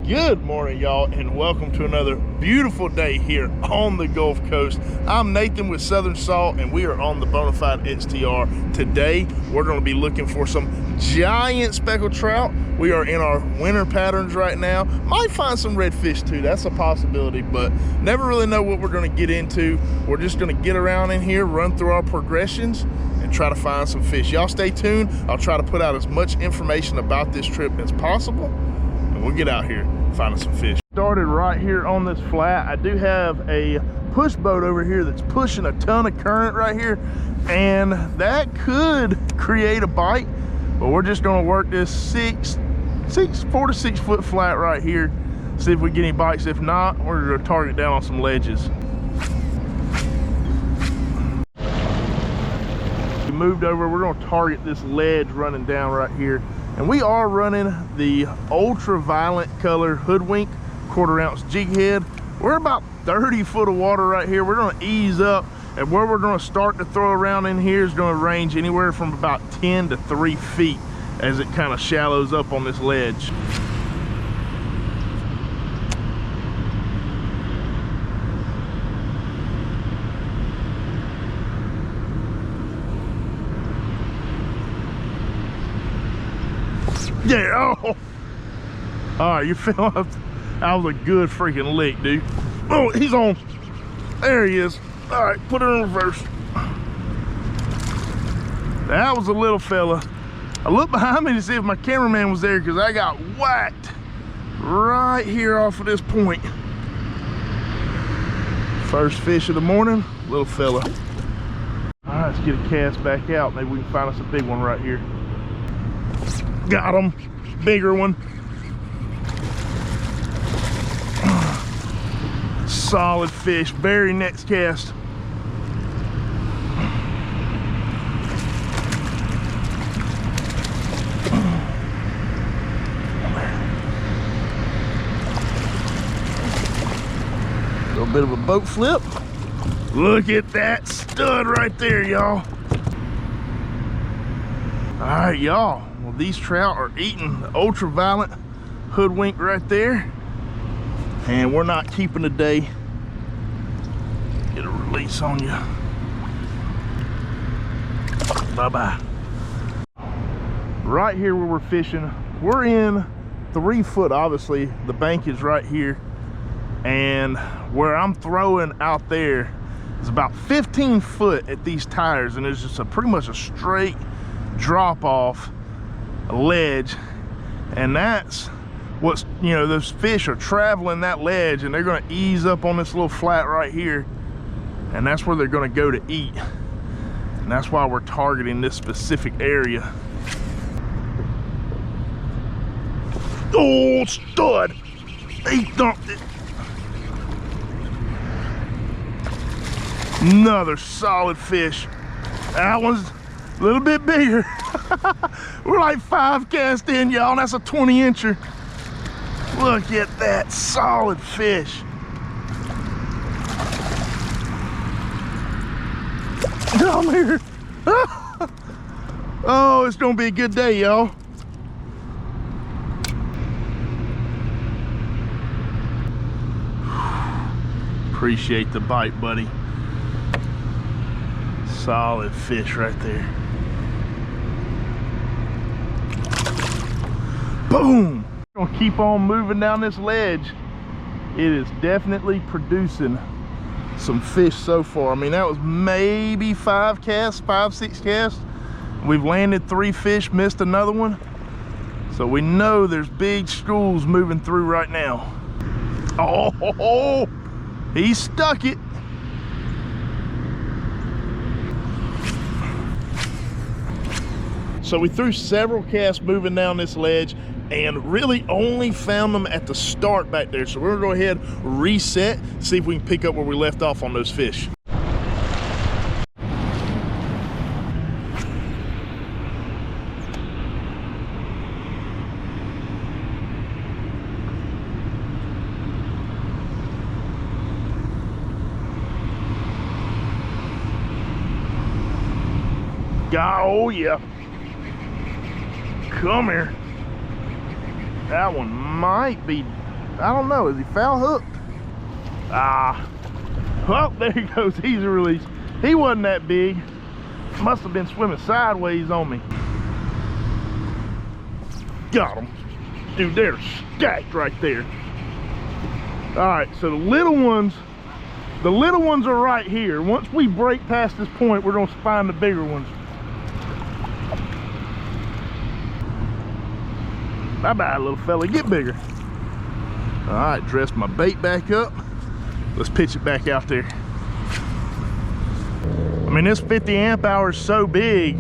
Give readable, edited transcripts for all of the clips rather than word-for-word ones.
Good morning, y'all, and welcome to another beautiful day here on the Gulf Coast. I'm Nathan with Southern Salt, and we are on the Bonafide XTR. Today, we're going to be looking for some giant speckled trout. We are in our winter patterns right now. Might find some redfish too, that's a possibility, but never really know what we're going to get into. We're just going to get around in here, run through our progressions, and try to find some fish. Y'all stay tuned. I'll try to put out as much information about this trip as possible, and we'll get out here finding some fish. Started right here on this flat. I do have a push boat over here that's pushing a ton of current right here, and that could create a bite, but we're just going to work this 4 to 6 foot flat right here, see if we get any bites. If not, we're going to target down on some ledges. We moved over, we're going to target this ledge running down right here. And we are running the ultraviolet color hoodwink 1/4 ounce jig head. We're about 30 foot of water right here. We're going to ease up, and where we're going to start to throw around in here is going to range anywhere from about 10 to 3 feet as it kind of shallows up on this ledge. Yeah, oh! All right, you fell up. That was a good freaking lick, dude. Oh, he's on. There he is. All right, put it in reverse. That was a little fella. I looked behind me to see if my cameraman was there because I got whacked right here off of this point. First fish of the morning, little fella. All right, let's get a cast back out. Maybe we can find us a big one right here. Got him, bigger one. Solid fish, very next cast. A little bit of a boat flip. Look at that stud right there, y'all. All right, y'all. Well, these trout are eating the ultraviolet hoodwink right there, and we're not keeping today. Get a release on you. Bye-bye. Right here where we're fishing, we're in 3 foot, obviously. The bank is right here, and where I'm throwing out there is about 15 foot at these tires, and there's just pretty much a straight drop off a ledge, and that's what's, you know, those fish are traveling that ledge, and they're going to ease up on this little flat right here, and that's where they're going to go to eat, and that's why we're targeting this specific area. Oh, stud! He dumped it. Another solid fish. That one's a little bit bigger. We're like 5 cast in, y'all, and that's a 20-incher. Look at that solid fish. Come here. Oh, it's gonna be a good day, y'all. Appreciate the bite, buddy. Solid fish right there. Boom! We're gonna keep on moving down this ledge. It is definitely producing some fish so far. I mean, that was maybe 5 casts, 5, 6 casts. We've landed 3 fish, missed another one. So we know there's big schools moving through right now. Oh, he stuck it. So we threw several casts moving down this ledge and really only found them at the start back there. So we're gonna go ahead, reset, see if we can pick up where we left off on those fish. Oh yeah. Come here. That one might be I don't know, is he foul hooked? Ah, well, there he goes, easy release. He wasn't that big. Must have been swimming sideways on me. Got him. Dude, they're stacked right there. All right, so the little ones are right here. Once we break past this point, we're gonna find the bigger ones. Bye-bye, little fella, get bigger. All right, dress my bait back up. Let's pitch it back out there. I mean, this 50 amp hour is so big.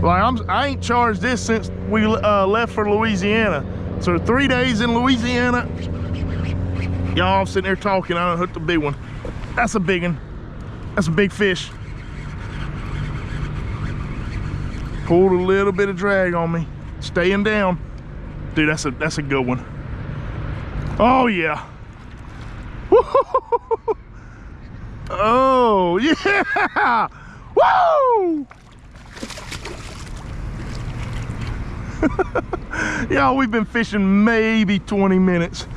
Like, I ain't charged this since we left for Louisiana. So 3 days in Louisiana. Y'all sitting there talking, I done hooked a big one. That's a big one. That's a big fish. Pulled a little bit of drag on me. Staying down. Dude, that's a good one. Oh yeah. Oh yeah. Woo! Y'all, we've been fishing maybe 20 minutes.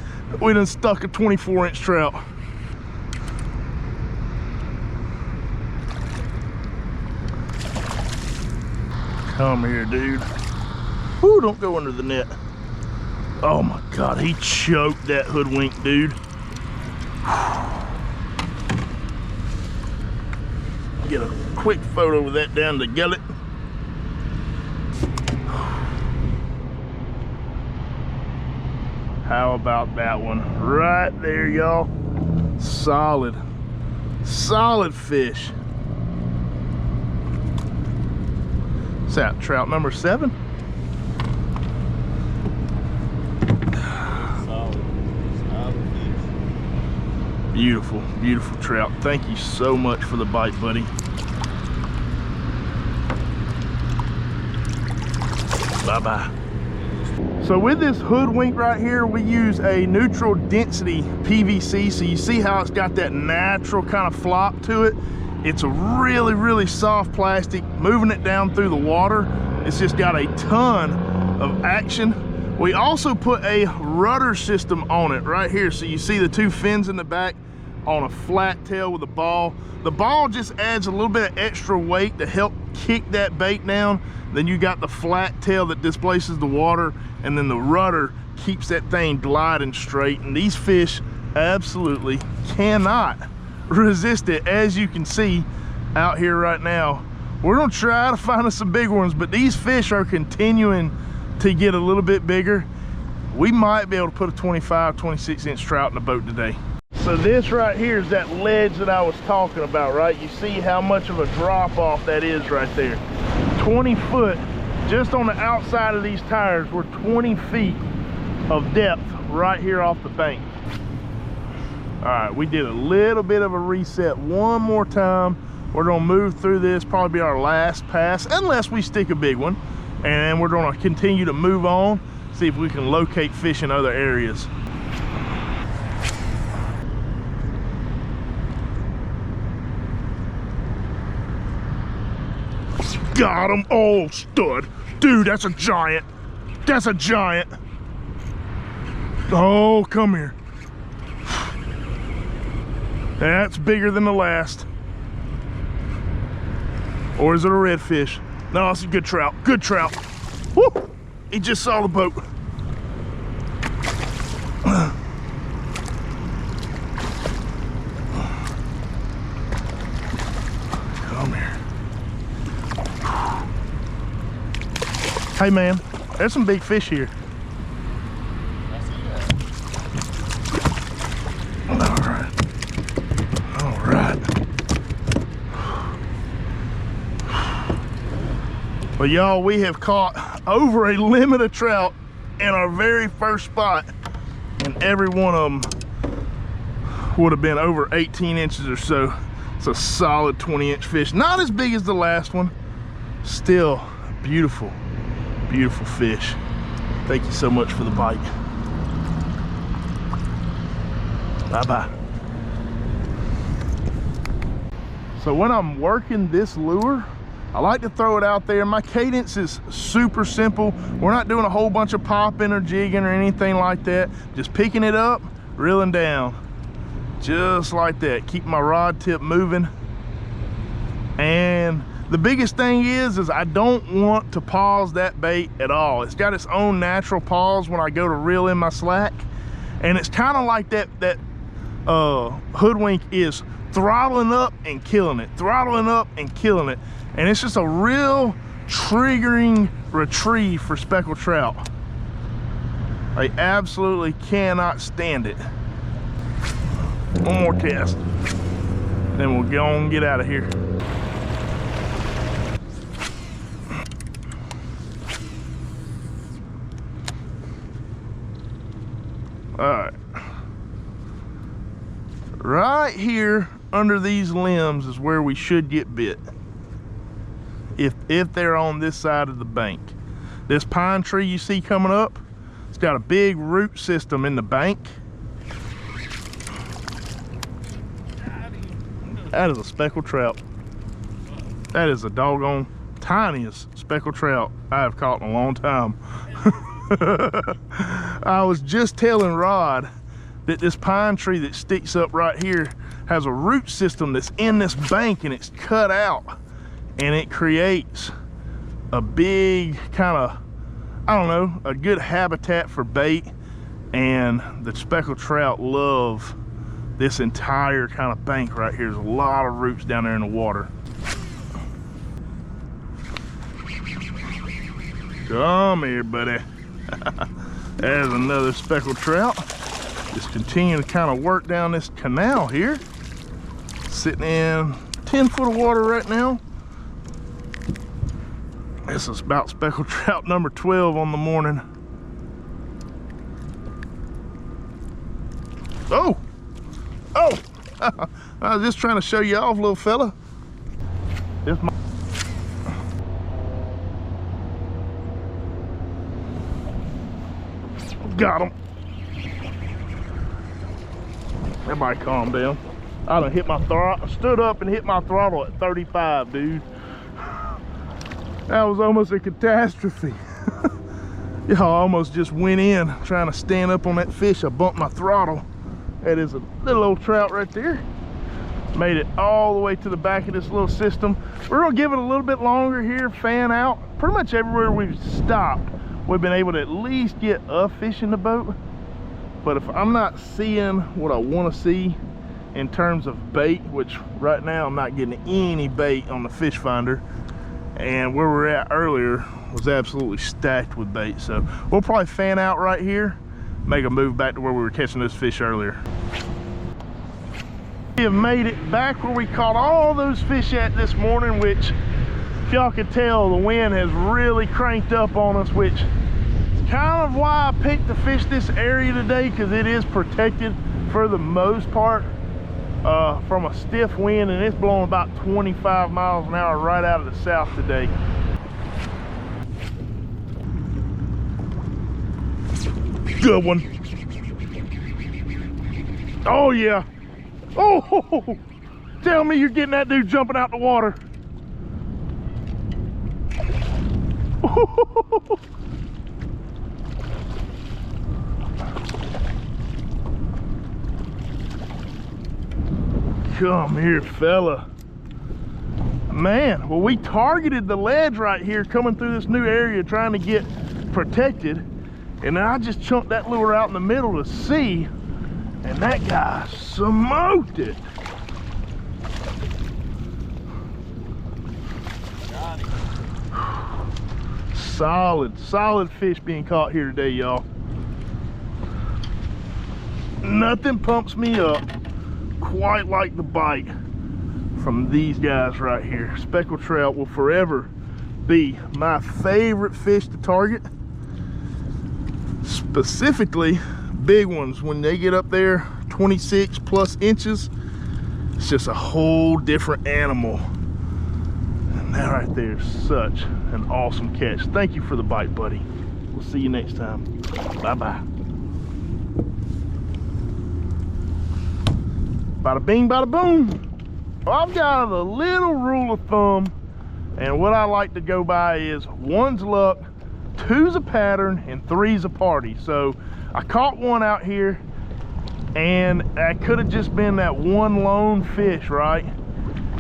We done stuck a 24-inch trout. Come here, dude. Ooh, don't go under the net. Oh my God, he choked that hoodwink, dude. Get a quick photo of that down the gullet. How about that one? Right there, y'all. Solid, solid fish. What's that, trout number 7? Beautiful, beautiful trout. Thank you so much for the bite, buddy. Bye-bye. So with this hoodwink right here, we use a neutral density PVC. So you see how it's got that natural kind of flop to it. It's a really, really soft plastic. Moving it down through the water, it's just got a ton of action. We also put a rudder system on it right here. So you see the 2 fins in the back on a flat tail with a ball. The ball just adds a little bit of extra weight to help kick that bait down. Then you got the flat tail that displaces the water, and then the rudder keeps that thing gliding straight. And these fish absolutely cannot resist it, as you can see out here right now. We're gonna try to find us some big ones, but these fish are continuing to get a little bit bigger. We might be able to put a 25, 26-inch trout in the boat today. So this right here is that ledge that I was talking about, right? You see how much of a drop off that is right there. 20 foot, just on the outside of these tires, we're 20 feet of depth right here off the bank. All right, we did a little bit of a reset one more time. We're gonna move through this, probably be our last pass, unless we stick a big one. And we're gonna continue to move on, see if we can locate fish in other areas. Got him. Oh, stud. Dude, that's a giant. That's a giant. Oh, come here. That's bigger than the last. Or is it a redfish? No, it's a good trout. Good trout. Woo! He just saw the boat. Come here. Hey man, there's some big fish here. All right. All right. Well, y'all, we have caught over a limit of trout in our very first spot, and every one of them would have been over 18 inches or so. It's a solid 20-inch fish. Not as big as the last one. Still beautiful, beautiful fish. Thank you so much for the bite. Bye-bye. So when I'm working this lure, I like to throw it out there. My cadence is super simple. We're not doing a whole bunch of popping or jigging or anything like that. Just picking it up, reeling down. Just like that. Keep my rod tip moving. And the biggest thing is I don't want to pause that bait at all. It's got its own natural pause when I go to reel in my slack. And it's kind of like that hoodwink is throttling up and killing it, throttling up and killing it. And it's just a real triggering retrieve for speckled trout. I absolutely cannot stand it. One more cast, then we'll go on and get out of here. All right. Right here under these limbs is where we should get bit. If they're on this side of the bank. This pine tree you see coming up, it's got a big root system in the bank. That is a speckled trout. That is the doggone tiniest speckled trout I have caught in a long time. I was just telling Rod that this pine tree that sticks up right here has a root system that's in this bank, and it's cut out, and it creates a big kind of, I don't know, a good habitat for bait. And the speckled trout love this entire kind of bank right here. There's a lot of roots down there in the water. Come here, buddy. There's another speckled trout. Just continue to kind of work down this canal here. Sitting in 10 foot of water right now. This is about speckled trout number 12 on the morning. Oh! Oh! I was just trying to show you off, little fella. This my got him. Everybody calm down. I done hit my throttle, stood up and hit my throttle at 35, dude. That was almost a catastrophe. Y'all almost just went in trying to stand up on that fish. I bumped my throttle. That is a little old trout right there. Made it all the way to the back of this little system. We're gonna give it a little bit longer here, fan out. Pretty much everywhere we've stopped, we've been able to at least get a fish in the boat. But if I'm not seeing what I want to see in terms of bait, which right now I'm not getting any bait on the fish finder, and where we're at earlier was absolutely stacked with bait, so we'll probably fan out right here, make a move back to where we were catching those fish earlier. We have made it back where we caught all those fish at this morning, which if y'all could tell, the wind has really cranked up on us, which is kind of why I picked to fish this area today, because it is protected for the most part from a stiff wind, and it's blowing about 25 miles an hour right out of the south today. Good one. Oh yeah. Oh, tell me you're getting that dude jumping out the water. Come here, fella. Man, well, we targeted the ledge right here coming through this new area trying to get protected, and then I just chunked that lure out in the middle to see, and that guy smoked it. Solid fish being caught here today, y'all. Nothing pumps me up quite like the bite from these guys right here. Speckled trout will forever be my favorite fish to target. Specifically, big ones, when they get up there 26 plus inches, it's just a whole different animal. And that right there is such an awesome catch. Thank you for the bite, buddy. We'll see you next time. Bye-bye. Bada bing, bada boom. Well, I've got a little rule of thumb And what I like to go by is 1's luck, 2's a pattern, and 3's a party. So I caught one out here, and that could have just been that one lone fish, right?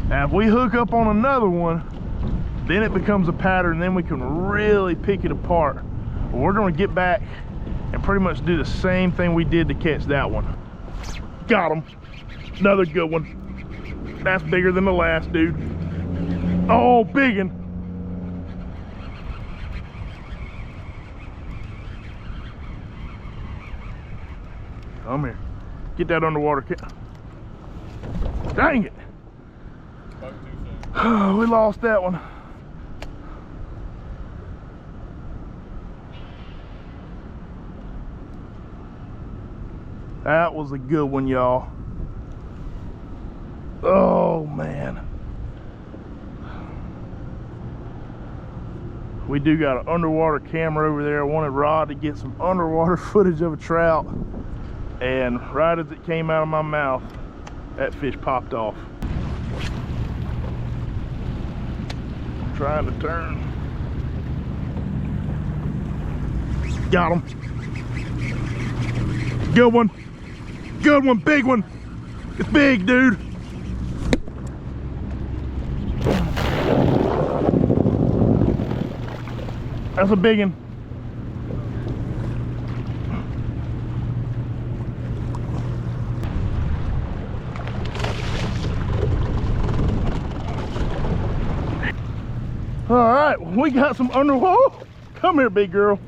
Now if we hook up on another one, then it becomes a pattern, and then we can really pick it apart. But we're gonna get back and pretty much do the same thing we did to catch that one. Got him. Another good one. That's bigger than the last, dude. Oh, biggin'. Come here. Get that underwater. Dang it. We lost that one. That was a good one, y'all. Oh, man. We do got an underwater camera over there. I wanted Rod to get some underwater footage of a trout. And right as it came out of my mouth, that fish popped off. Trying to turn. Got him. Good one. Good one, big one. It's big, dude. That's a big one. All right, we got some underwater. Come here, big girl.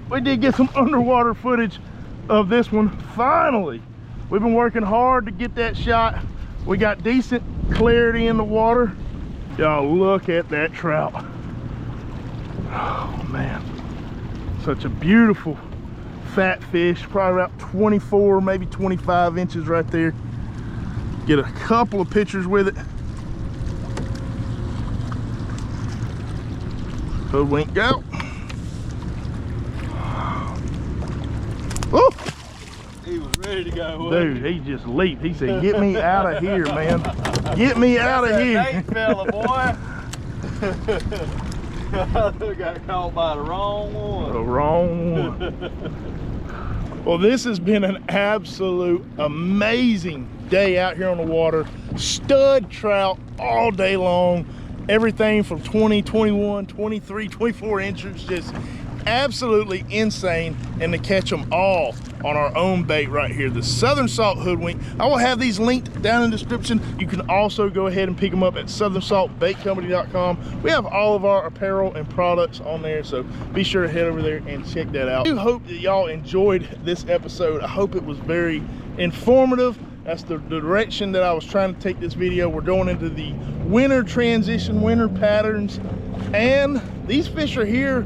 We did get some underwater footage of this one. Finally, we've been working hard to get that shot. We got decent clarity in the water. Y'all look at that trout. Oh man, such a beautiful fat fish, probably about 24, maybe 25 inches right there. Get a couple of pictures with it. Hoodwink out. Oh! He was ready to go. Dude, he just leaped. He said, "Get me out of here, man. Get me out of here." That fella, boy. I got caught by the wrong one. The wrong one. Well, this has been an absolute amazing day out here on the water. Stud trout all day long. Everything from 20, 21, 23, 24 inches. Just absolutely insane. And to catch them all on our own bait right here, the Southern Salt Hoodwink. I will have these linked down in the description. You can also go ahead and pick them up at southernsaltbaitcompany.com. We have all of our apparel and products on there, so be sure to head over there and check that out. I do hope that y'all enjoyed this episode. I hope it was very informative. That's the direction that I was trying to take this video. We're going into the winter transition, winter patterns, and these fish are here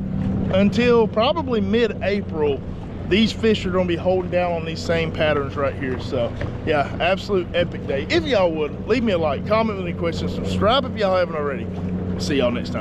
until probably mid-April. These fish are going to be holding down on these same patterns right here. So yeah, absolute epic day. If y'all would, leave me a like, comment with any questions, subscribe if y'all haven't already. See y'all next time.